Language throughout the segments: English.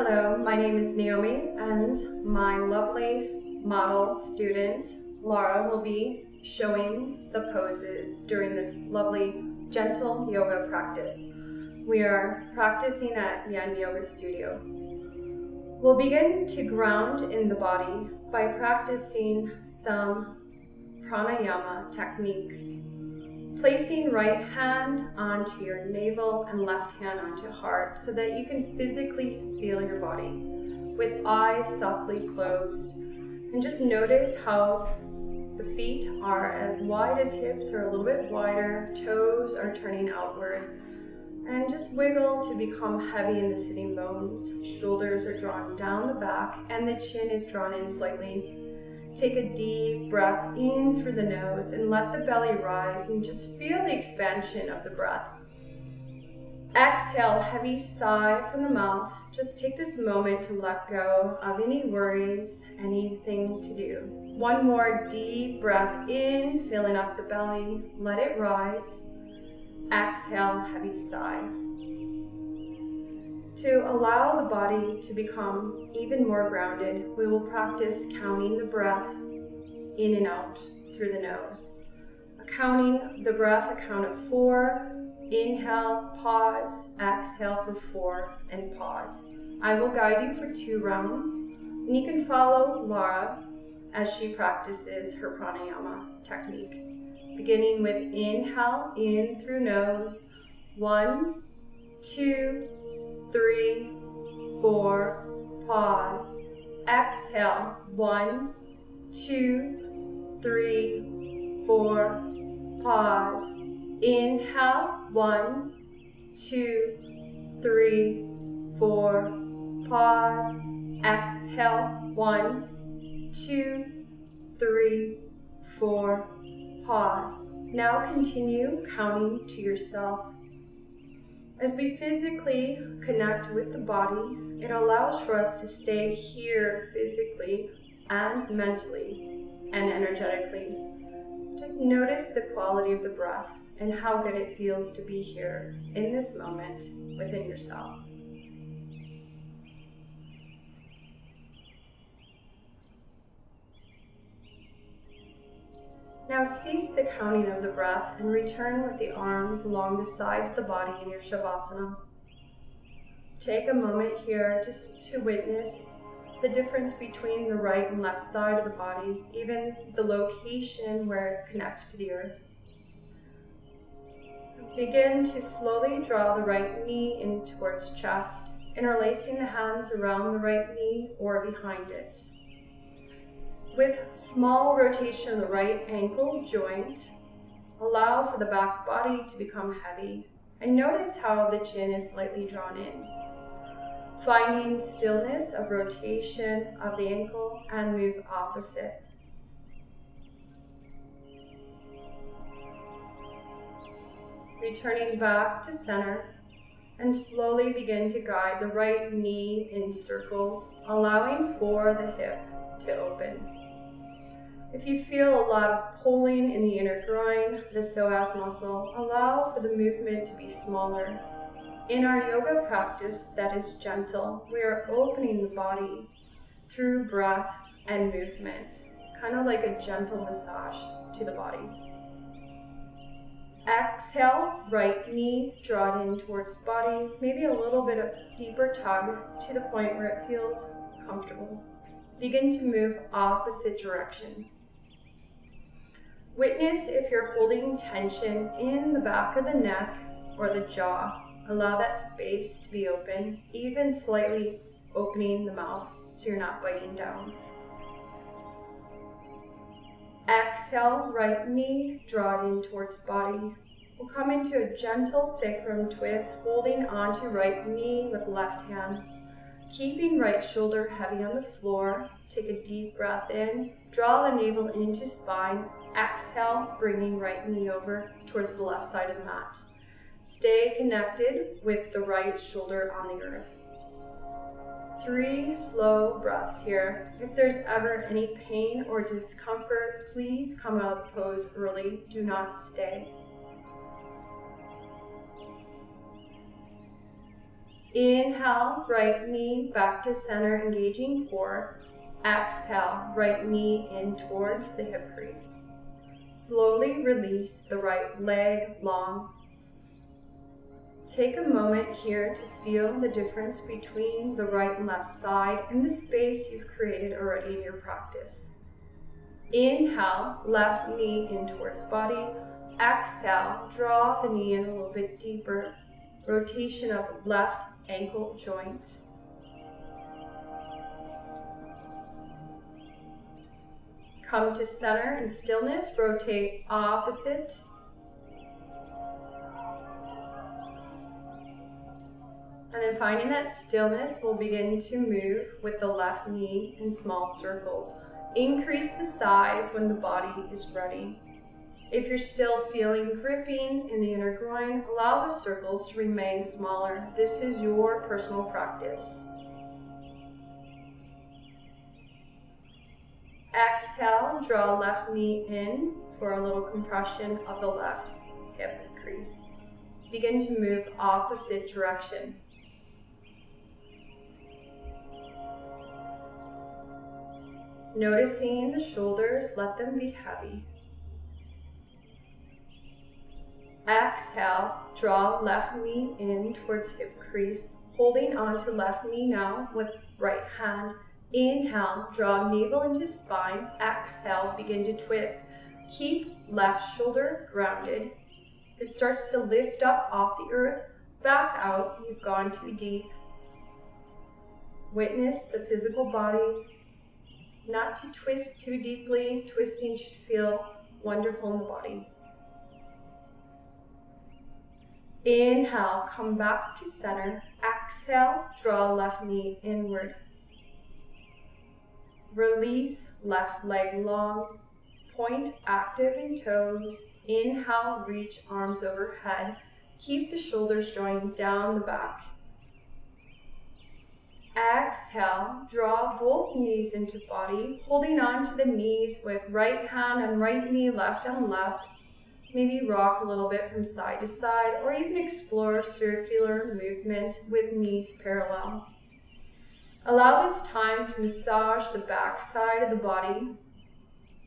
Hello, my name is Naomi, and my lovely model student, Laura, will be showing the poses during this lovely, gentle yoga practice. We are practicing at Yen Yoga Studio. We'll begin to ground in the body by practicing some pranayama techniques, placing right hand onto your navel and left hand onto heart so that you can physically feel your body with eyes softly closed. And just notice how the feet are as wide as hips or a little bit wider, toes are turning outward. And just wiggle to become heavy in the sitting bones. Shoulders are drawn down the back and the chin is drawn in slightly. Take a deep breath in through the nose and let the belly rise and just feel the expansion of the breath. Exhale, heavy sigh from the mouth. Just take this moment to let go of any worries, anything to do. One more deep breath in, filling up the belly. Let it rise. Exhale, heavy sigh. To allow the body to become even more grounded, we will practice counting the breath in and out through the nose. Counting the breath, a count of 4, inhale, pause, exhale for 4, and pause. I will guide you for 2 rounds, and you can follow Laura as she practices her pranayama technique. Beginning with inhale, in through nose, 1, 2, 3, 4, pause. Exhale, 1, 2, 3, 4, pause. Inhale, 1, 2, 3, 4, pause. Exhale, 1, 2, 3, 4, pause. Now continue counting to yourself. As we physically connect with the body, it allows for us to stay here physically and mentally and energetically. Just notice the quality of the breath and how good it feels to be here in this moment within yourself. Now cease the counting of the breath and return with the arms along the sides of the body in your shavasana. Take a moment here just to witness the difference between the right and left side of the body, even the location where it connects to the earth. Begin to slowly draw the right knee in towards chest, interlacing the hands around the right knee or behind it. With small rotation of the right ankle joint, allow for the back body to become heavy, and notice how the chin is slightly drawn in. Finding stillness of rotation of the ankle and move opposite. Returning back to center and slowly begin to guide the right knee in circles, allowing for the hip to open. If you feel a lot of pulling in the inner groin, the psoas muscle, allow for the movement to be smaller. In our yoga practice that is gentle, we are opening the body through breath and movement, kind of like a gentle massage to the body. Exhale, right knee drawn in towards body, maybe a little bit of deeper tug to the point where it feels comfortable. Begin to move opposite direction. Witness if you're holding tension in the back of the neck or the jaw. Allow that space to be open, even slightly opening the mouth so you're not biting down. Exhale, right knee, draw it in towards body. We'll come into a gentle sacrum twist, holding onto right knee with left hand. Keeping right shoulder heavy on the floor. Take a deep breath in, draw the navel into spine. Exhale, bringing right knee over towards the left side of the mat. Stay connected with the right shoulder on the earth. 3 slow breaths here. If there's ever any pain or discomfort, please come out of the pose early. Do not stay. Inhale, right knee back to center, engaging core. Exhale, right knee in towards the hip crease. Slowly release the right leg long. Take a moment here to feel the difference between the right and left side and the space you've created already in your practice. Inhale, left knee in towards body. Exhale, draw the knee in a little bit deeper. Rotation of left ankle joint. Come to center in stillness, rotate opposite. And then finding that stillness, we'll begin to move with the left knee in small circles. Increase the size when the body is ready. If you're still feeling gripping in the inner groin, allow the circles to remain smaller. This is your personal practice. Exhale, draw left knee in for a little compression of the left hip crease. Begin to move opposite direction. Noticing the shoulders, let them be heavy. Exhale, draw left knee in towards hip crease, holding on to left knee now with right hand. Inhale, draw navel into spine. Exhale, begin to twist. Keep left shoulder grounded. It starts to lift up off the earth, back out. You've gone too deep. Witness the physical body. Not to twist too deeply. Twisting should feel wonderful in the body. Inhale, come back to center. Exhale, draw left knee inward. Release left leg long. Point active in toes. Inhale, reach arms overhead. Keep the shoulders joined down the back. Exhale, draw both knees into body, holding on to the knees with right hand on right knee, left on left. Maybe rock a little bit from side to side, or even explore circular movement with knees parallel. Allow this time to massage the back side of the body,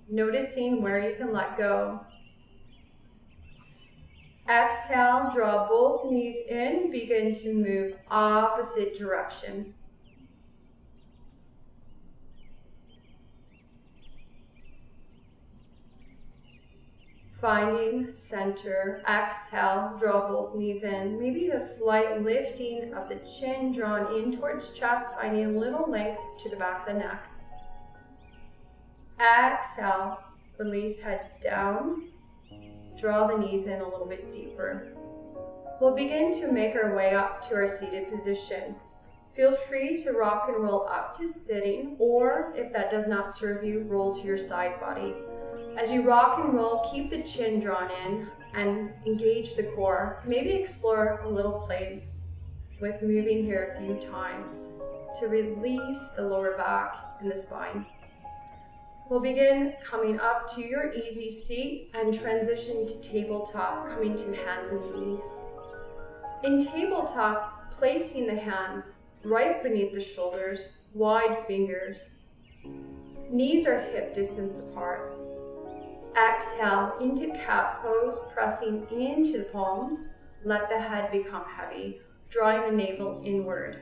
noticing where you can let go. Exhale, draw both knees in, begin to move opposite direction. Finding center, exhale, draw both knees in. Maybe a slight lifting of the chin drawn in towards chest, finding a little length to the back of the neck. Exhale, release head down. Draw the knees in a little bit deeper. We'll begin to make our way up to our seated position. Feel free to rock and roll up to sitting, or if that does not serve you, roll to your side body. As you rock and roll, keep the chin drawn in and engage the core. Maybe explore a little play with moving here a few times to release the lower back and the spine. We'll begin coming up to your easy seat and transition to tabletop, coming to hands and knees. In tabletop, placing the hands right beneath the shoulders, wide fingers. Knees are hip distance apart. Exhale into cat pose, pressing into the palms. Let the head become heavy, drawing the navel inward.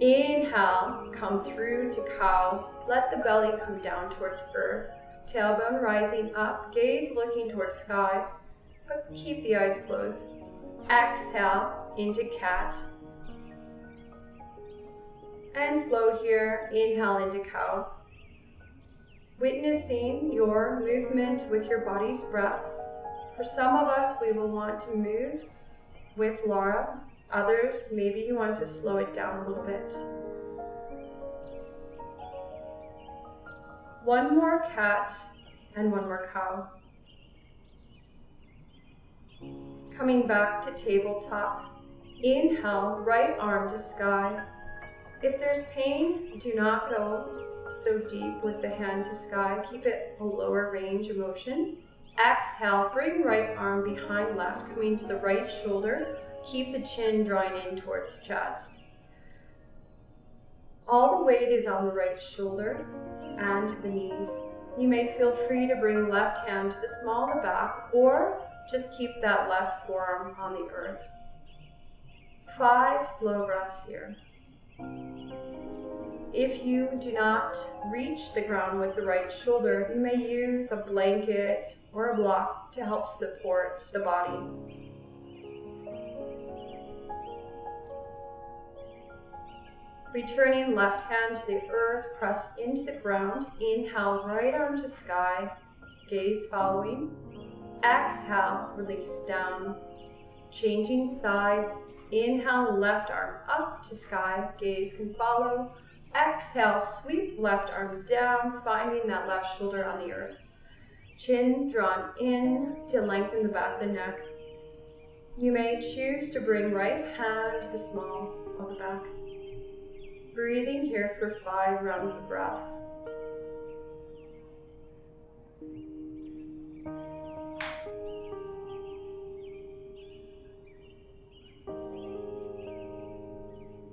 Inhale, come through to cow. Let the belly come down towards earth. Tailbone rising up, gaze looking towards sky, but keep the eyes closed. Exhale into cat. And flow here, inhale into cow. Witnessing your movement with your body's breath. For some of us, we will want to move with Laura. Others, maybe you want to slow it down a little bit. One more cat and one more cow. Coming back to tabletop. Inhale, right arm to sky. If there's pain, do not go so deep with the hand to sky. Keep it a lower range of motion. Exhale, bring right arm behind left, coming to the right shoulder. Keep the chin drawing in towards chest. All the weight is on the right shoulder and the knees. You may feel free to bring left hand to the small of the back, or just keep that left forearm on the earth. 5 slow breaths here. If you do not reach the ground with the right shoulder, you may use a blanket or a block to help support the body. Returning left hand to the earth, press into the ground. Inhale, right arm to sky, gaze following. Exhale, release down. Changing sides. Inhale, left arm up to sky, gaze can follow. Exhale, sweep left arm down, finding that left shoulder on the earth. Chin drawn in to lengthen the back of the neck. You may choose to bring right hand to the small of the back. Breathing here for 5 rounds of breath.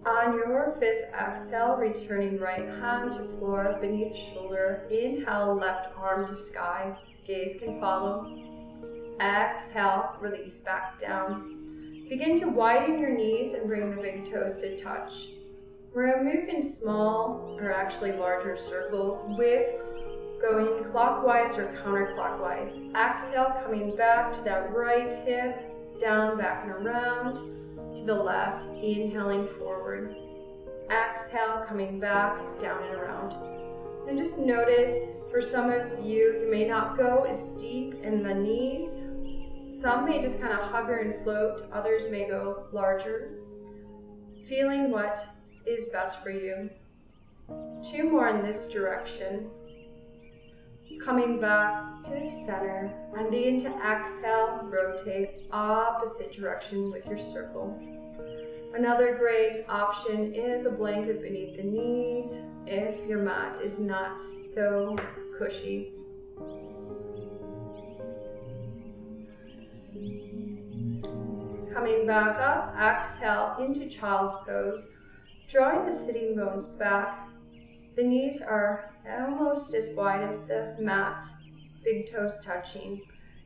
On your 5th exhale, returning right hand to floor beneath shoulder. Inhale, left arm to sky, gaze can follow. Exhale, release back down. Begin to widen your knees and bring the big toes to touch. We're going to move in small, or actually larger circles, with going clockwise or counterclockwise. Exhale, coming back to that right hip, down, back, and around. To the left, inhaling forward. Exhale, coming back, down and around. And just notice, for some of you, you may not go as deep in the knees. Some may just kind of hover and float. Others may go larger. Feeling what is best for you. 2 more in this direction. Coming back to the center, and begin to exhale, rotate opposite direction with your circle. Another great option is a blanket beneath the knees if your mat is not so cushy. Coming back up, exhale into child's pose, drawing the sitting bones back. The knees are almost as wide as the mat, big toes touching.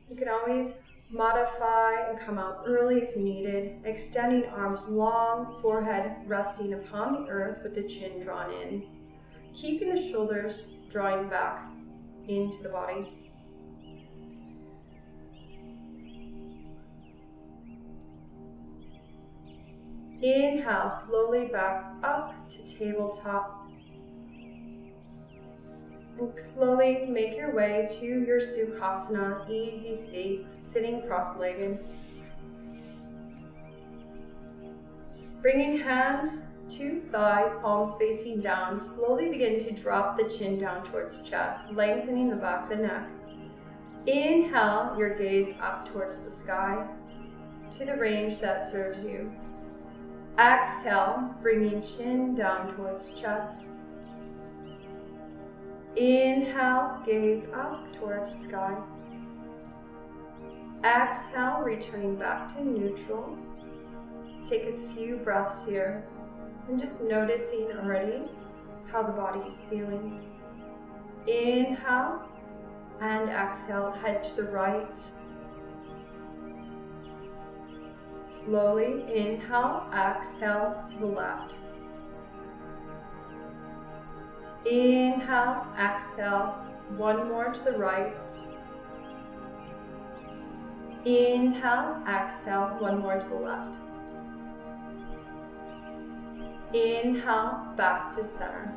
You can always modify and come out early if needed, extending arms long, forehead resting upon the earth with the chin drawn in, keeping the shoulders drawing back into the body. Inhale, slowly back up to tabletop. And slowly make your way to your Sukhasana, easy seat, sitting cross-legged. Bringing hands to thighs, palms facing down, slowly begin to drop the chin down towards chest, lengthening the back of the neck. Inhale, your gaze up towards the sky, to the range that serves you. Exhale, bringing chin down towards chest. Inhale, gaze up towards sky. Exhale, returning back to neutral. Take a few breaths here and just noticing already how the body is feeling. Inhale and exhale, head to the right. Slowly inhale, exhale to the left. Inhale, exhale, one more to the right. Inhale, exhale, one more to the left. Inhale, back to center.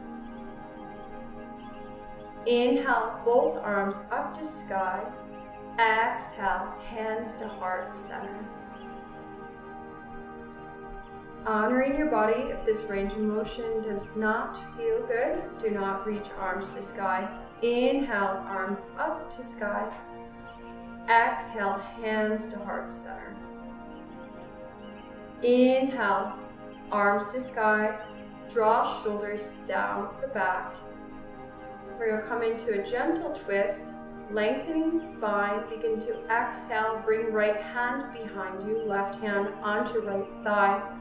Inhale, both arms up to sky. Exhale, hands to heart center. Honoring your body, if this range of motion does not feel good, do not reach arms to sky. Inhale, arms up to sky. Exhale, hands to heart center. Inhale, arms to sky. Draw shoulders down the back. We're going to come into a gentle twist, lengthening the spine. Begin to exhale, bring right hand behind you, left hand onto right thigh.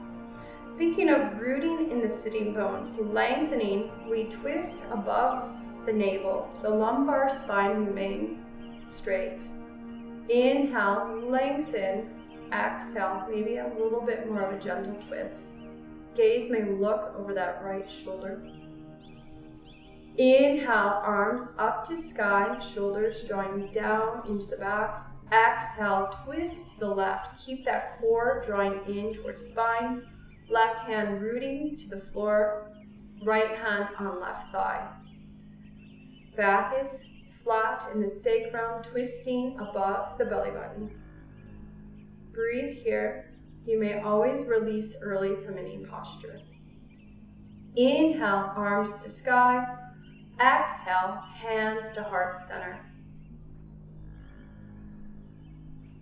Thinking of rooting in the sitting bones, lengthening, we twist above the navel. The lumbar spine remains straight. Inhale, lengthen. Exhale, maybe a little bit more of a gentle twist. Gaze may look over that right shoulder. Inhale, arms up to sky, shoulders drawing down into the back. Exhale, twist to the left. Keep that core drawing in towards spine. Left hand rooting to the floor, right hand on left thigh. Back is flat in the sacrum, twisting above the belly button. Breathe here. You may always release early from any posture. Inhale, arms to sky. Exhale, hands to heart center.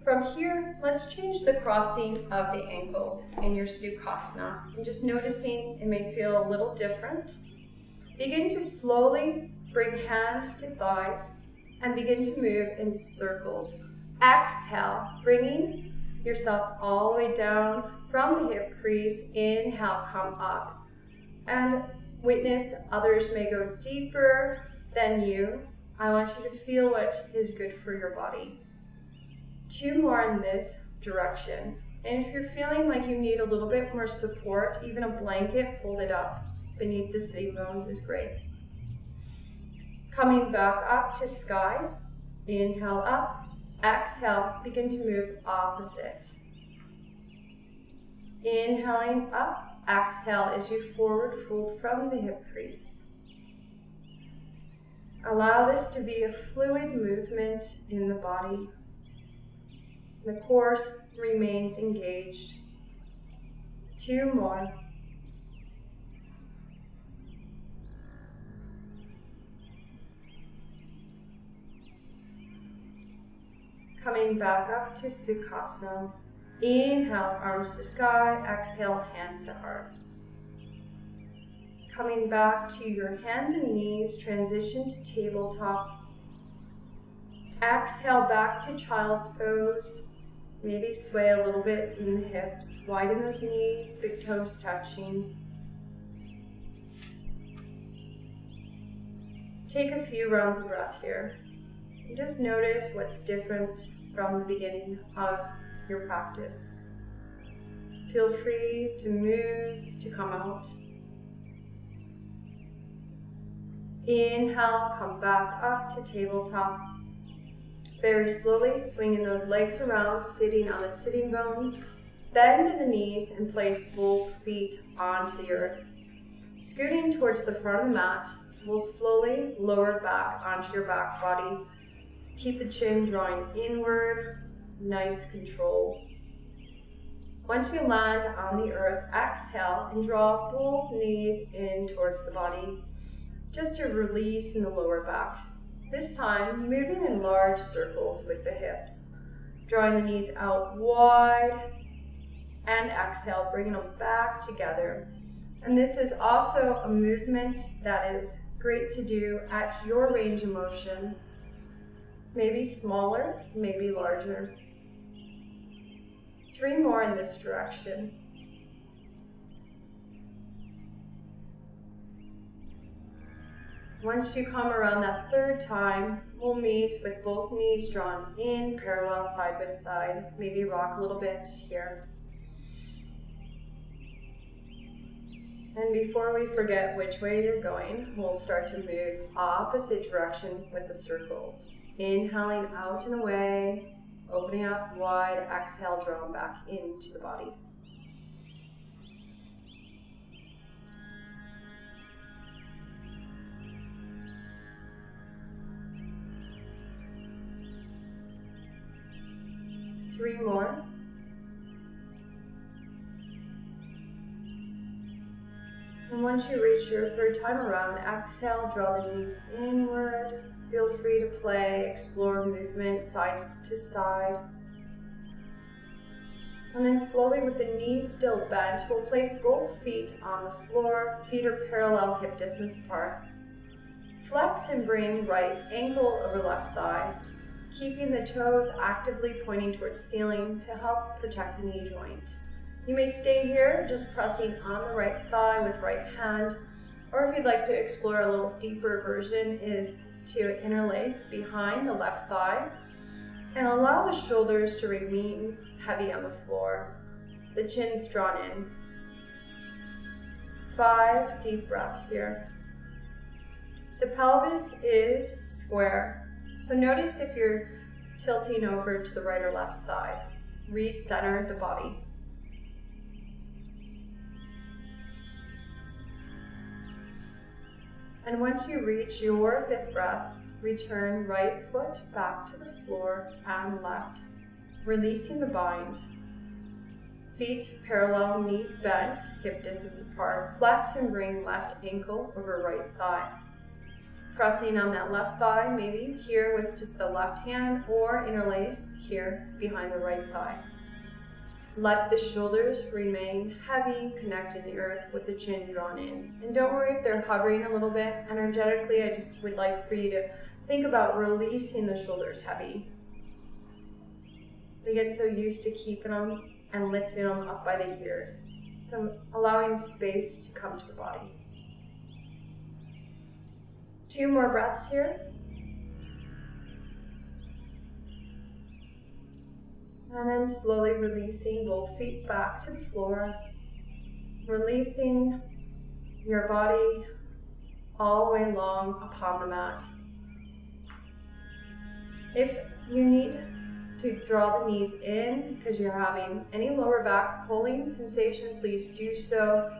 From here, let's change the crossing of the ankles in your Sukhasana. And just noticing it may feel a little different. Begin to slowly bring hands to thighs and begin to move in circles. Exhale, bringing yourself all the way down from the hip crease. Inhale, come up. And witness others may go deeper than you. I want you to feel what is good for your body. 2 more in this direction. And if you're feeling like you need a little bit more support, even a blanket folded up beneath the sitting bones is great. Coming back up to sky. Inhale up. Exhale, begin to move opposite. Inhaling up. Exhale as you forward fold from the hip crease. Allow this to be a fluid movement in the body. The core remains engaged. 2 more. Coming back up to Sukhasana. Inhale, arms to sky. Exhale, hands to heart. Coming back to your hands and knees, transition to tabletop. Exhale back to child's pose. Maybe sway a little bit in the hips. Widen those knees, big toes touching. Take a few rounds of breath here. And just notice what's different from the beginning of your practice. Feel free to move, to come out. Inhale, come back up to tabletop. Very slowly, swinging those legs around, sitting on the sitting bones. Bend in the knees and place both feet onto the earth. Scooting towards the front of the mat, we'll slowly lower back onto your back body. Keep the chin drawing inward, nice control. Once you land on the earth, exhale and draw both knees in towards the body, just to release in the lower back. This time, moving in large circles with the hips, drawing the knees out wide, and exhale, bringing them back together. And this is also a movement that is great to do at your range of motion. Maybe smaller, maybe larger. 3 more in this direction. Once you come around that 3rd time, we'll meet with both knees drawn in, parallel side by side. Maybe rock a little bit here. And before we forget which way you're going, we'll start to move opposite direction with the circles. Inhaling out and away, opening up wide, exhale, draw back into the body. Three more. And once you reach your 3rd time around, exhale, draw the knees inward. Feel free to play, explore movement side to side. And then slowly with the knees still bent, we'll place both feet on the floor. Feet are parallel, hip distance apart. Flex and bring right ankle over left thigh, keeping the toes actively pointing towards ceiling to help protect the knee joint. You may stay here, just pressing on the right thigh with right hand, or if you'd like to explore a little deeper version, is to interlace behind the left thigh and allow the shoulders to remain heavy on the floor, the chin's drawn in. 5 deep breaths here. The pelvis is square, so notice if you're tilting over to the right or left side. Recenter the body. And once you reach your 5th breath, return right foot back to the floor and left, releasing the bind. Feet parallel, knees bent, hip distance apart. Flex and bring left ankle over right thigh. Pressing on that left thigh, maybe here with just the left hand, or interlace here behind the right thigh. Let the shoulders remain heavy, connecting the earth with the chin drawn in. And don't worry if they're hovering a little bit energetically. I just would like for you to think about releasing the shoulders heavy. We get so used to keeping them and lifting them up by the ears. So allowing space to come to the body. 2 more breaths here. And then slowly releasing both feet back to the floor. Releasing your body all the way long upon the mat. If you need to draw the knees in because you're having any lower back pulling sensation, please do so.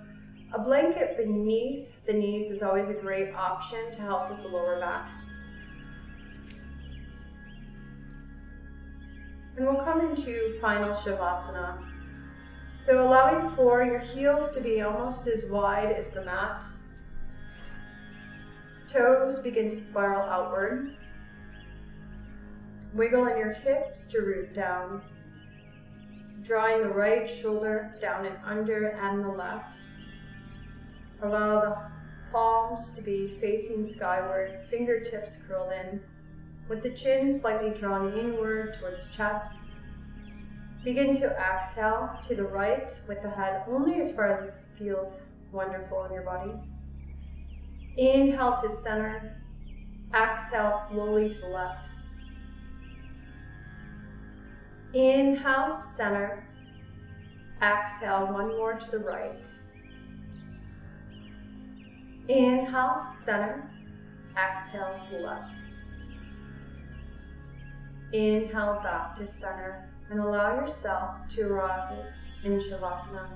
A blanket beneath the knees is always a great option to help with the lower back. And we'll come into final shavasana. So allowing for your heels to be almost as wide as the mat. Toes begin to spiral outward. Wiggle in your hips to root down. Drawing the right shoulder down and under and the left. Allow the palms to be facing skyward, fingertips curled in, with the chin slightly drawn inward towards chest. Begin to exhale to the right with the head only as far as it feels wonderful in your body. Inhale to center. Exhale slowly to the left. Inhale, center. Exhale, one more to the right. Inhale, center. Exhale to the left. Inhale back to center and allow yourself to arrive in Shavasana.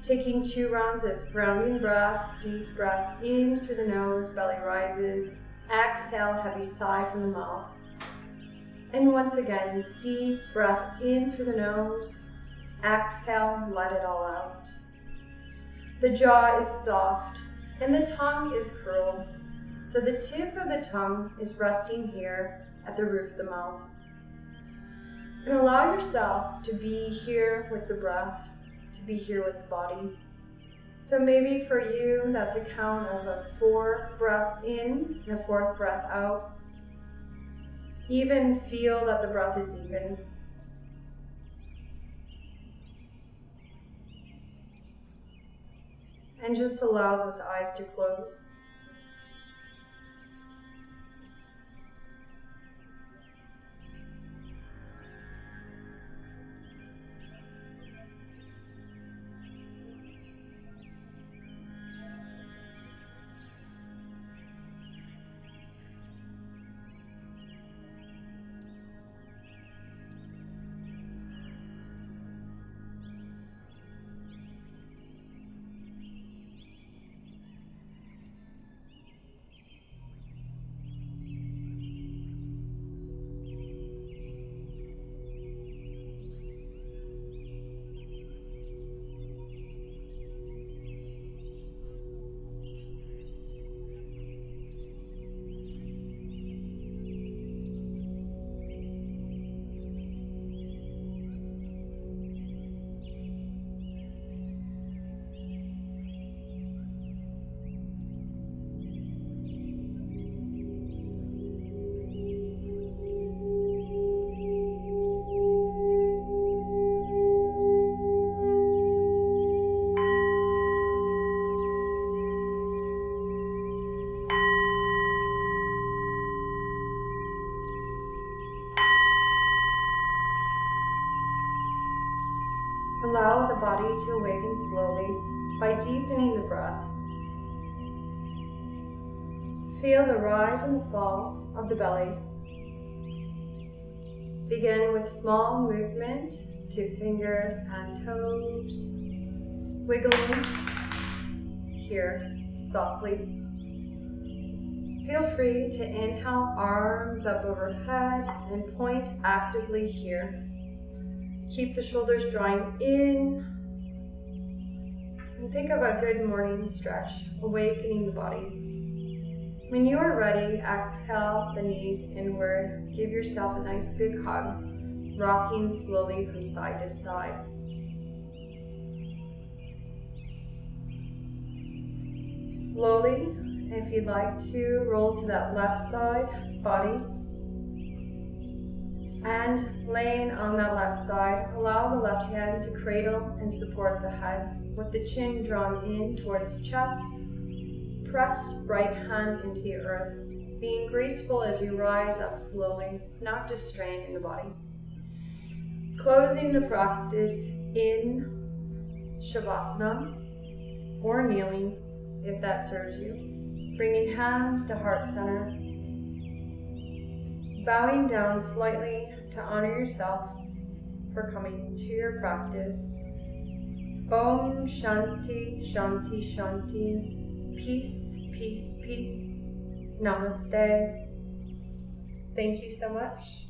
Taking 2 rounds of grounding breath, deep breath in through the nose, belly rises. Exhale, heavy sigh from the mouth. And once again, deep breath in through the nose. Exhale, let it all out. The jaw is soft and the tongue is curled. So the tip of the tongue is resting here at the roof of the mouth. And allow yourself to be here with the breath, to be here with the body. So maybe for you, that's a count of a 4 breath in and a 4th breath out. Even feel that the breath is even. And just allow those eyes to close. Allow the body to awaken slowly by deepening the breath. Feel the rise and the fall of the belly. Begin with small movement to fingers and toes, wiggling here softly. Feel free to inhale, arms up overhead, and point actively here. Keep the shoulders drawing in, and think of a good morning stretch, awakening the body. When you are ready, exhale the knees inward. Give yourself a nice big hug, rocking slowly from side to side. Slowly, if you'd like to, roll to that left side body. And laying on that left side, allow the left hand to cradle and support the head with the chin drawn in towards chest. Press right hand into the earth, being graceful as you rise up slowly, not just strain in the body. Closing the practice in shavasana or kneeling, if that serves you. Bringing hands to heart center. Bowing down slightly to honor yourself for coming to your practice. Om Shanti, Shanti, Shanti. Peace, peace, peace. Namaste. Thank you so much.